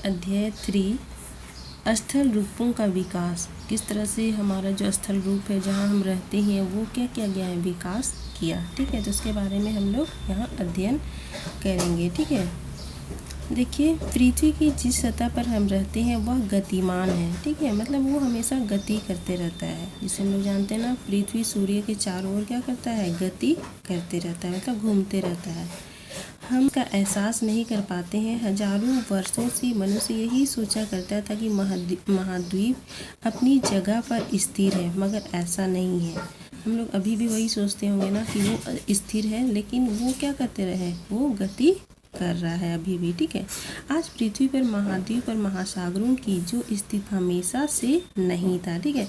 अध्याय 3 स्थल रूपों का विकास। किस तरह से हमारा जो स्थल रूप है जहाँ हम रहते हैं वो क्या किया गया है, विकास किया। ठीक है, तो उसके बारे में हम लोग यहाँ अध्ययन करेंगे। ठीक है, देखिए पृथ्वी की जिस सतह पर हम रहते हैं वह गतिमान है। ठीक है, मतलब वो हमेशा गति करते रहता है। जिसे हम लोग जानते हैं ना, पृथ्वी सूर्य के चारों ओर क्या करता है, गति करते रहता है, मतलब घूमते रहता है। हम इसका एहसास नहीं कर पाते हैं। हजारों वर्षों से मनुष्य यही सोचा करता था कि महाद्वीप अपनी जगह पर स्थिर है, मगर ऐसा नहीं है। हम लोग अभी भी वही सोचते होंगे ना कि वो स्थिर है, लेकिन वो क्या करते रहे, वो गति कर रहा है अभी भी। ठीक है, आज पृथ्वी पर महाद्वीप और महासागरों की जो स्थिति हमेशा से नहीं था। ठीक है,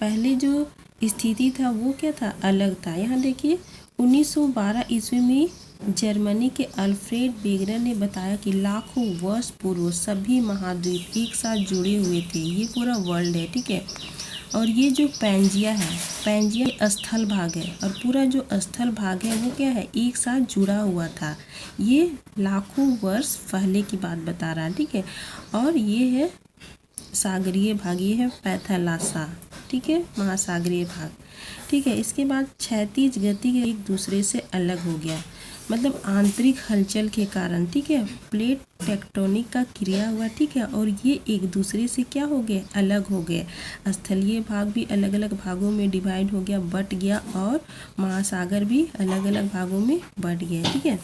पहले जो स्थिति था वो क्या था, अलग था। यहाँ देखिए 1912 ईस्वी में जर्मनी के अल्फ्रेड वेगनर ने बताया कि लाखों वर्ष पूर्व सभी महाद्वीप एक साथ जुड़े हुए थे। ये पूरा वर्ल्ड है। ठीक है, और ये जो पैंजिया है, पैंजिया स्थल भाग है, और पूरा जो स्थल भाग है वो क्या है, एक साथ जुड़ा हुआ था। ये लाखों वर्ष पहले की बात बता रहा है। ठीक है, और ये है सागरीय भाग, ये है पैथालासा। ठीक है, महासागरीय भाग। ठीक है, इसके बाद क्षैतिज गति के एक दूसरे से अलग हो गया, मतलब आंतरिक हलचल के कारण। ठीक है, प्लेट टेक्टोनिक का क्रिया हुआ। ठीक है, और ये एक दूसरे से क्या हो गए, अलग हो गए। स्थलीय भाग भी अलग अलग भागों में डिवाइड हो गया, बट गया, और महासागर भी अलग अलग भागों में बट गए। ठीक है,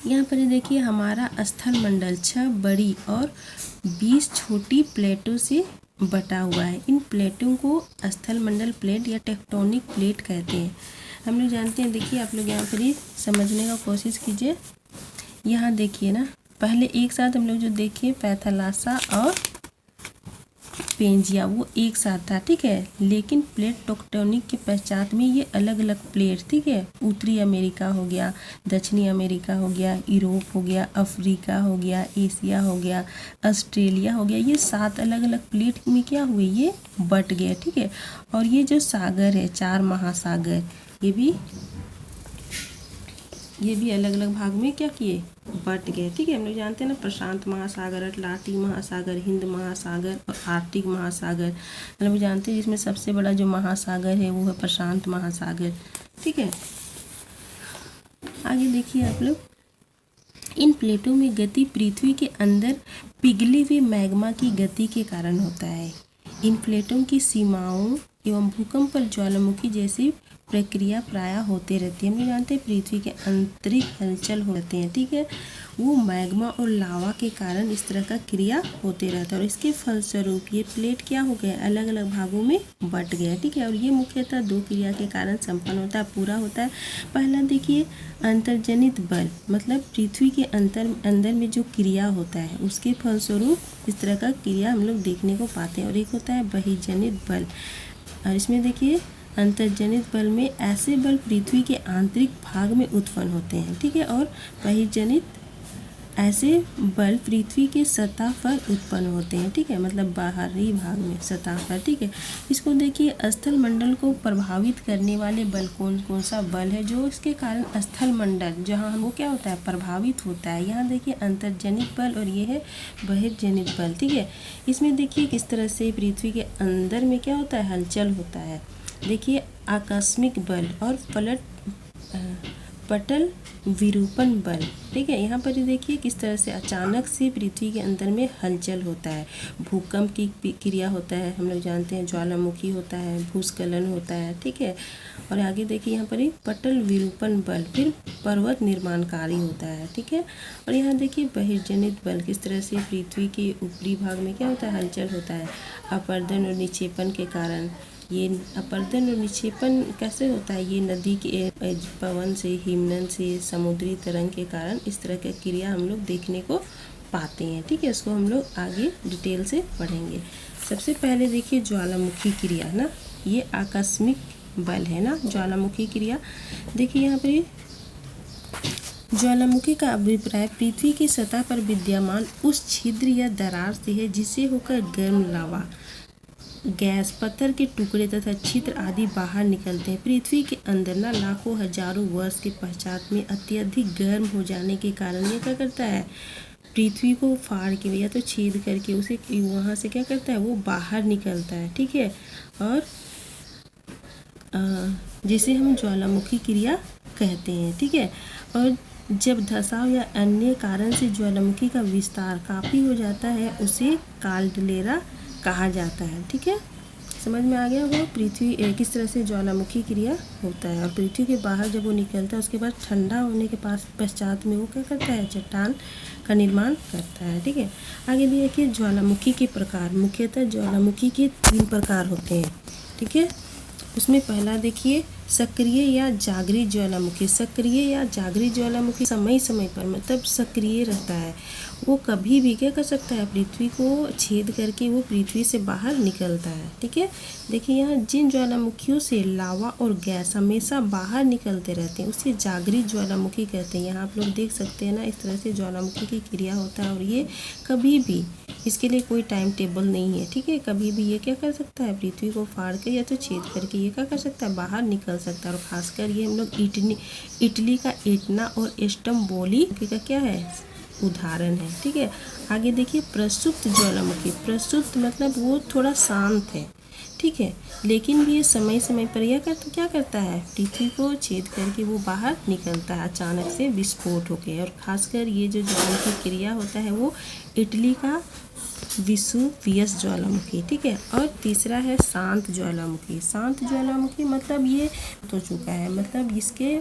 यहाँ पर देखिए हमारा स्थल मंडल 6 बड़ी और 20 छोटी प्लेटों से बटा हुआ है। इन प्लेटों को स्थल मंडल प्लेट या टेक्टोनिक प्लेट कहते हैं। हम लोग जानते हैं, देखिए आप लोग यहाँ पर ही समझने का कोशिश कीजिए। यहाँ देखिए ना, पहले एक साथ हम लोग जो देखिए पैथालासा और पेंजिया वो एक साथ था। ठीक है, लेकिन प्लेट टेक्टोनिक के पश्चात में ये अलग अलग प्लेट, ठीक है, उत्तरी अमेरिका हो गया, दक्षिणी अमेरिका हो गया, यूरोप हो गया, अफ्रीका हो गया, एशिया हो गया, ऑस्ट्रेलिया हो गया, ये 7 अलग अलग प्लेट में क्या हुए, ये बट गए। ठीक है, और ये जो सागर है, 4 महासागर, ये भी अलग अलग भाग में क्या किए, बट गए। ठीक है, हम लोग जानते हैं ना, प्रशांत महासागर, अटलांटिक महासागर, हिंद महासागर और आर्कटिक महासागर। हम लोग जानते हैं जिसमें सबसे बड़ा जो महासागर है वो है प्रशांत महासागर। ठीक है, आगे देखिए आप लोग, इन प्लेटों में गति पृथ्वी के अंदर पिघले हुए मैग्मा की गति के कारण होता है। इन प्लेटों की सीमाओं एवं भूकंप पर ज्वालामुखी जैसी प्रक्रिया प्रायः होते रहती है। हम लोग जानते हैं पृथ्वी के आंतरिक हलचल होते हैं। ठीक है, वो मैग्मा और लावा के कारण इस तरह का क्रिया होते रहता है, और इसके फलस्वरूप ये प्लेट क्या हो गया, अलग अलग भागों में बट गया। ठीक है, और ये मुख्यतः 2 क्रिया के कारण संपन्न होता है, पूरा होता है। पहला देखिए अंतर्जनित बल, मतलब पृथ्वी के अंदर में जो क्रिया होता है उसके फलस्वरूप इस तरह का क्रिया हम लोग देखने को पाते हैं। और एक होता है बहिर्जनित बल, और इसमें देखिए अंतर्जनित बल में ऐसे बल पृथ्वी के आंतरिक भाग में उत्पन्न होते हैं। ठीक है, और बहिर्जनित ऐसे बल पृथ्वी के सतह पर उत्पन्न होते हैं। ठीक है, मतलब बाहरी भाग में, सतह पर। ठीक है, इसको देखिए स्थल मंडल को प्रभावित करने वाले बल कौन कौन सा बल है जो इसके कारण स्थल मंडल जहाँ वो क्या होता है, प्रभावित होता है। यहाँ देखिए अंतर्जनित बल और ये है बहिर्जनित बल। ठीक है, इसमें देखिए किस तरह से पृथ्वी के अंदर में क्या होता है, हलचल होता है। देखिए आकस्मिक बल और पटल विरूपण बल। ठीक है, यहाँ पर देखिए किस तरह से अचानक से पृथ्वी के अंदर में हलचल होता है, भूकंप की क्रिया होता है, हम लोग जानते हैं ज्वालामुखी होता है, भूस्खलन होता है। ठीक है, और आगे देखिए यहाँ पर ही पटल विरूपण बल, फिर पर्वत निर्माणकारी होता है। ठीक है, और यहाँ देखिए बहिर्जनित बल, किस तरह से पृथ्वी के ऊपरी भाग में क्या होता है, हलचल होता है, अपर्दन और निक्षेपण के कारण। ये अपर्दन और निक्षेपण कैसे होता है, ये नदी के पवन से, हिमनन से, समुद्री तरंग के कारण इस तरह की क्रिया हम लोग देखने को पाते हैं। ठीक है, इसको हम लोग आगे डिटेल से पढ़ेंगे। सबसे पहले देखिए ज्वालामुखी क्रिया ना, ये आकस्मिक बल है ना, ज्वालामुखी क्रिया। देखिए यहाँ पर ज्वालामुखी का अभिप्राय पृथ्वी की सतह पर विद्यमान उस छिद्र या दरार से है जिसे होकर गर्म लावा, गैस, पत्थर के टुकड़े तथा छिद्र आदि बाहर निकलते हैं। पृथ्वी के अंदर ना लाखों हजारों वर्ष के पश्चात में अत्यधिक गर्म हो जाने के कारण ये क्या करता है, पृथ्वी को फाड़ के या तो छेद करके उसे वहाँ से क्या करता है, वो बाहर निकलता है, ठीक है। और जिसे हम ज्वालामुखी क्रिया कहते हैं, ठीक है। और जब धसाव या अन्य कारण से ज्वालामुखी का विस्तार काफ़ी हो जाता है उसे कालडेरा कहा जाता है, ठीक है। समझ में आ गया होगा पृथ्वी किस तरह से ज्वालामुखी क्रिया होता है। और पृथ्वी के बाहर जब वो निकलता है उसके बाद ठंडा होने के पश्चात में वो क्या करता है, चट्टान का निर्माण करता है, ठीक है। आगे देखिए ज्वालामुखी के प्रकार। मुख्यतः ज्वालामुखी के 3 प्रकार होते हैं, ठीक है। उसमें पहला देखिए सक्रिय या जागृत ज्वालामुखी। सक्रिय या जागृत ज्वालामुखी समय समय पर मतलब सक्रिय रहता है, वो कभी भी क्या कर सकता है, पृथ्वी को छेद करके वो पृथ्वी से बाहर निकलता है, ठीक है। देखिए यहाँ जिन ज्वालामुखियों से लावा और गैस हमेशा बाहर निकलते रहते हैं उसे जागृत ज्वालामुखी कहते हैं। यहाँ आप लोग देख सकते हैं ना, इस तरह से ज्वालामुखी की क्रिया होता है और ये कभी भी, इसके लिए कोई टाइम टेबल नहीं है, ठीक है। कभी भी ये क्या कर सकता है, पृथ्वी को फाड़ कर या तो छेद करके ये क्या कर सकता है, बाहर निकल सकता है। और खासकर ये हम लोग इटली का एटना और एस्टम्बोली का क्या है, उदाहरण है, ठीक है। आगे देखिए प्रसुप्त ज्वालामुखी। प्रसुप्त मतलब वो थोड़ा शांत है, ठीक है, लेकिन भी ये समय समय पर यह क्या करता है, पृथ्वी को छेद करके वो बाहर निकलता है अचानक से विस्फोट होके। और खासकर ये जो ज्वालामुखी क्रिया होता है वो इटली का विसुवियस ज्वालामुखी, ठीक है। और तीसरा है शांत ज्वालामुखी। शांत ज्वालामुखी मतलब ये हो चुका है, मतलब इसके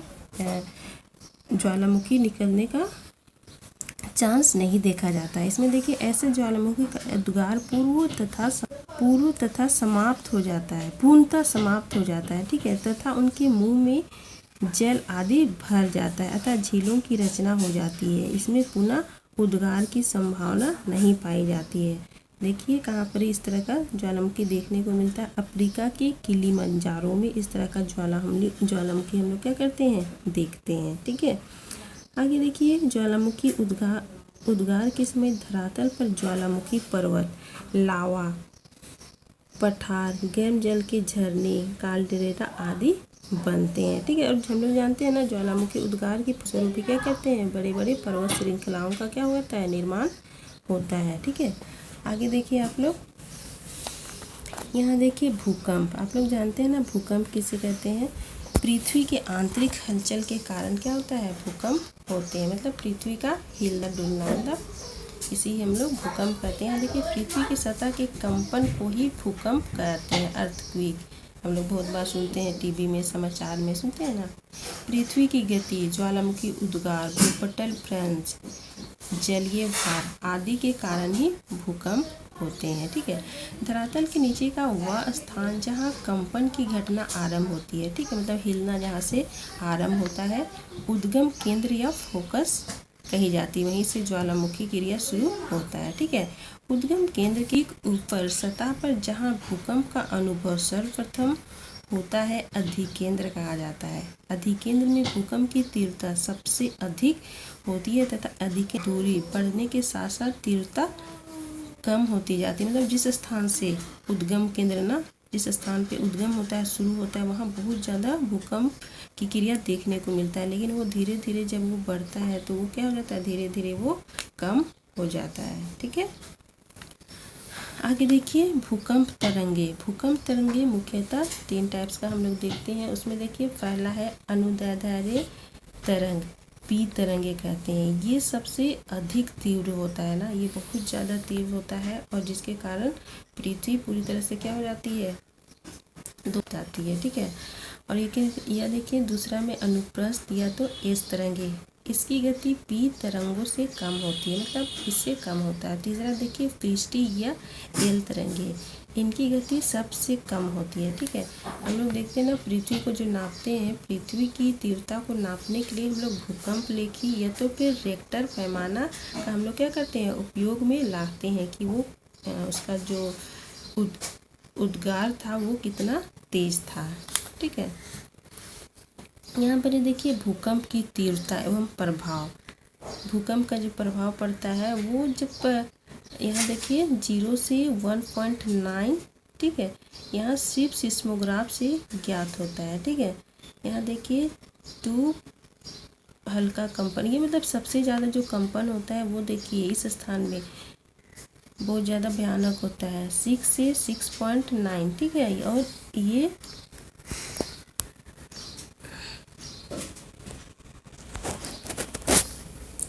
ज्वालामुखी निकलने का चांस नहीं देखा जाता है। इसमें देखिए ऐसे ज्वालामुखी का उद्गार पूर्व तथा समाप्त हो जाता है, पूर्णतः समाप्त हो जाता है, ठीक है, तथा उनके मुंह में जल आदि भर जाता है अतः झीलों की रचना हो जाती है। इसमें पुनः उद्गार की संभावना नहीं पाई जाती है। देखिए कहाँ पर इस तरह का ज्वालामुखी देखने को मिलता है, अफ्रीका के किलिमंजारो में इस तरह का ज्वालामुखी हम लोग क्या करते हैं, देखते हैं, ठीक है। आगे देखिए ज्वालामुखी उद्गार के समय धरातल पर ज्वालामुखी पर्वत, लावा, पठार, गर्म जल के झरने, कालडेरा आदि बनते हैं, ठीक है। और हम लोग जानते हैं ना ज्वालामुखी उद्गार के फलस्वरूप क्या करते हैं, बड़े बड़े पर्वत श्रृंखलाओं का क्या होता है, निर्माण होता है, ठीक है। आगे देखिए आप लोग यहाँ देखिए भूकंप। आप लोग जानते हैं ना भूकंप किसे कहते हैं, पृथ्वी के आंतरिक हलचल के कारण क्या होता है, भूकंप होते हैं। मतलब पृथ्वी का हिलना डुलना, मतलब इसी हम लोग भूकंप कहते हैं। देखिए पृथ्वी की सतह के कंपन को ही भूकंप कहते हैं, अर्थक्वेक। हम लोग बहुत बार सुनते हैं, टीवी में समाचार में सुनते हैं ना। पृथ्वी की गति, ज्वालामुखी उद्गार, भूपटल भ्रंश, जलीय भार आदि के कारण ही भूकंप होते हैं, ठीक है। धरातल के नीचे का वह स्थान जहाँ कंपन की घटना आरंभ होती है, ठीक है, मतलब हिलना जहाँ से आरंभ होता है, उद्गम केंद्र या फोकस कही जाती है, वहीं से ज्वालामुखी क्रिया शुरू होता है, ठीक है। उद्गम केंद्र की ऊपर सतह पर जहाँ भूकंप का अनुभव सर्वप्रथम होता है अधिकेंद्र कहा जाता है। अधिकेंद्र में भूकंप की तीव्रता सबसे अधिक होती है तथा अधिक दूरी बढ़ने के साथ साथ तीव्रता कम होती जाती है। मतलब जिस स्थान से उद्गम केंद्र ना, जिस स्थान पे उद्गम होता है, शुरू होता है, वहाँ बहुत ज़्यादा भूकंप की क्रिया देखने को मिलता है, लेकिन वो धीरे धीरे जब वो बढ़ता है तो वो क्या हो जाता है, धीरे धीरे वो कम हो जाता है, ठीक है। आगे देखिए भूकंप तरंगे। भूकंप तरंगे मुख्यतः 3 टाइप्स का हम लोग देखते हैं। उसमें देखिए पहला है अनुदैर्ध्य तरंग, पी तरंगे कहते हैं। ये सबसे अधिक तीव्र होता है ना, ये बहुत ज़्यादा तीव्र होता है और जिसके कारण पृथ्वी पूरी तरह से क्या हो जाती है, डूब जाती है, ठीक है। और यह देखिए दूसरा में अनुप्रस्थ या तो एस तरंगे, इसकी गति पी तरंगों से कम होती है, मतलब इससे कम होता है। तीसरा देखिए पृष्ठी या एल तरंगे, इनकी गति सबसे कम होती है, ठीक है। हम लोग देखते हैं ना पृथ्वी को जो नापते हैं, पृथ्वी की तीव्रता को नापने के लिए हम लोग भूकंप लेखी या तो फिर रेक्टर पैमाना का हम लोग क्या करते हैं, उपयोग में लाते हैं कि वो उसका जो उद्गार था वो कितना तेज था, ठीक है। यहाँ पर देखिए भूकंप की तीव्रता एवं प्रभाव। भूकंप का जो प्रभाव पड़ता है वो जब यहाँ देखिए 0 से 1.9, ठीक है, यहाँ सिर्फ सिस्मोग्राफ से ज्ञात होता है, ठीक है। यहाँ देखिए हल्का कंपन, ये मतलब सबसे ज़्यादा जो कंपन होता है वो देखिए इस स्थान में बहुत ज़्यादा भयानक होता है, 6 से 6.9, ठीक है। और ये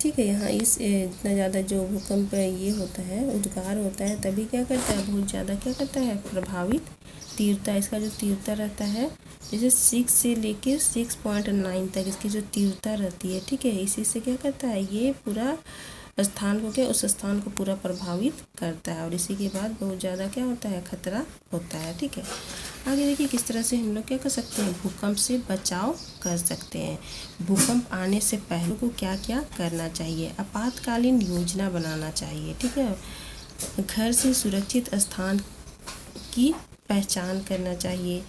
ठीक है, यहाँ इस इतना ज़्यादा जो भूकंप ये होता है, उद्गार होता है, तभी क्या करता है, बहुत ज़्यादा क्या करता है, प्रभावित तीव्रता, इसका जो तीव्रता रहता है जैसे 6 से लेके 6.9 तक इसकी जो तीव्रता रहती है, ठीक है। इसी से क्या करता है, ये पूरा स्थान को क्या, उस स्थान को पूरा प्रभावित करता है, और इसी के बाद बहुत ज़्यादा क्या होता है, खतरा होता है, ठीक है। आगे देखिए किस तरह से हम लोग क्या कर सकते हैं, भूकंप से बचाव कर सकते हैं। भूकंप आने से पहले को क्या क्या करना चाहिए, आपातकालीन योजना बनाना चाहिए, ठीक है। घर से सुरक्षित स्थान की पहचान करना चाहिए।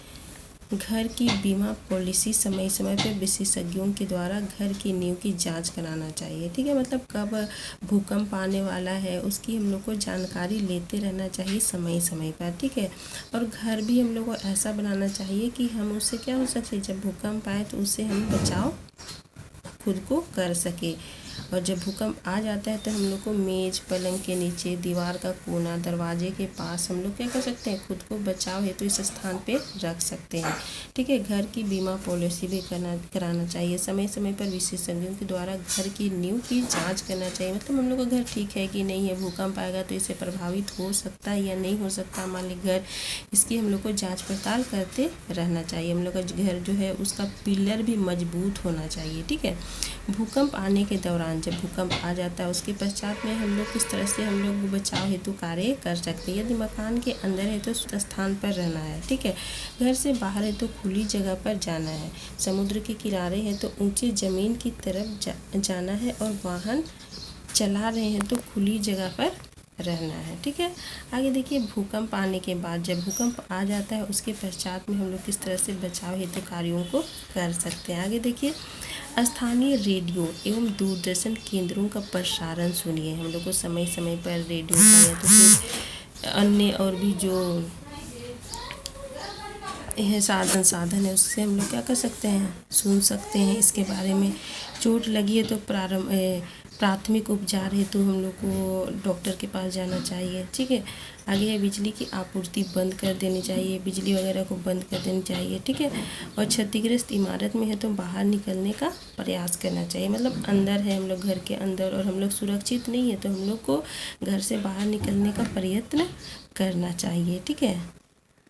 घर की बीमा पॉलिसी समय समय पर विशेषज्ञों के द्वारा घर की नींव की जांच कराना चाहिए, ठीक है। मतलब कब भूकंप आने वाला है उसकी हम लोग को जानकारी लेते रहना चाहिए समय समय पर, ठीक है। और घर भी हम लोग को ऐसा बनाना चाहिए कि हम उससे क्या हो सके, जब भूकंप आए तो उससे हम बचाव खुद को कर सके। और जब भूकंप आ जाता है तो हम लोग को मेज़, पलंग के नीचे, दीवार का कोना, दरवाजे के पास हम लोग क्या कर सकते हैं, खुद को बचाव हेतु इस स्थान पे रख सकते हैं, ठीक है। घर की बीमा पॉलिसी भी कराना चाहिए। समय समय पर विशेषज्ञों के द्वारा घर की नींव की जांच करना चाहिए। मतलब हम लोग का घर ठीक है कि नहीं है, भूकंप आएगा तो इससे प्रभावित हो सकता है या नहीं हो सकता मान ली घर, इसकी हम लोग को जाँच पड़ताल करते रहना चाहिए। हम लोग का घर जो है उसका पिलर भी मजबूत होना चाहिए, ठीक है। भूकंप आने के दौरान जब भूकंप आ जाता है उसके पश्चात में हम लोग किस तरह से हम लोग बचाव हेतु कार्य कर सकते हैं। यदि मकान के अंदर है तो स्थान पर रहना है, ठीक है। घर से बाहर है तो खुली जगह पर जाना है। समुद्र के किनारे है तो ऊंची ज़मीन की तरफ जाना है, और वाहन चला रहे हैं तो खुली जगह पर रहना है, ठीक है। आगे देखिए भूकंप आने के बाद, जब भूकंप आ जाता है उसके पश्चात में हम लोग किस तरह से बचाव हेतु कार्यों को कर सकते हैं। आगे देखिए स्थानीय रेडियो एवं दूरदर्शन केंद्रों का प्रसारण सुनिए। हम लोग को समय समय पर रेडियो का या तो फिर अन्य और भी जो यह साधन है उससे हम लोग क्या कर सकते हैं, सुन सकते हैं इसके बारे में। चोट लगी है तो प्राथमिक उपचार हेतु हम लोग को डॉक्टर के पास जाना चाहिए, ठीक है। आगे है बिजली की आपूर्ति बंद कर देनी चाहिए, बिजली वगैरह को बंद कर देनी चाहिए, ठीक है। और क्षतिग्रस्त इमारत में है तो बाहर निकलने का प्रयास करना चाहिए। मतलब अंदर है हम लोग घर के अंदर और हम लोग सुरक्षित नहीं है तो हम लोग को घर से बाहर निकलने का प्रयत्न करना चाहिए, ठीक है।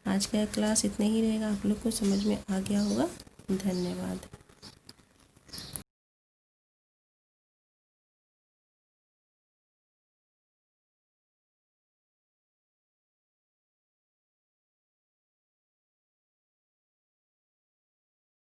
आज का क्लास इतना ही रहेगा, आप लोग को समझ में आ गया होगा। धन्यवाद।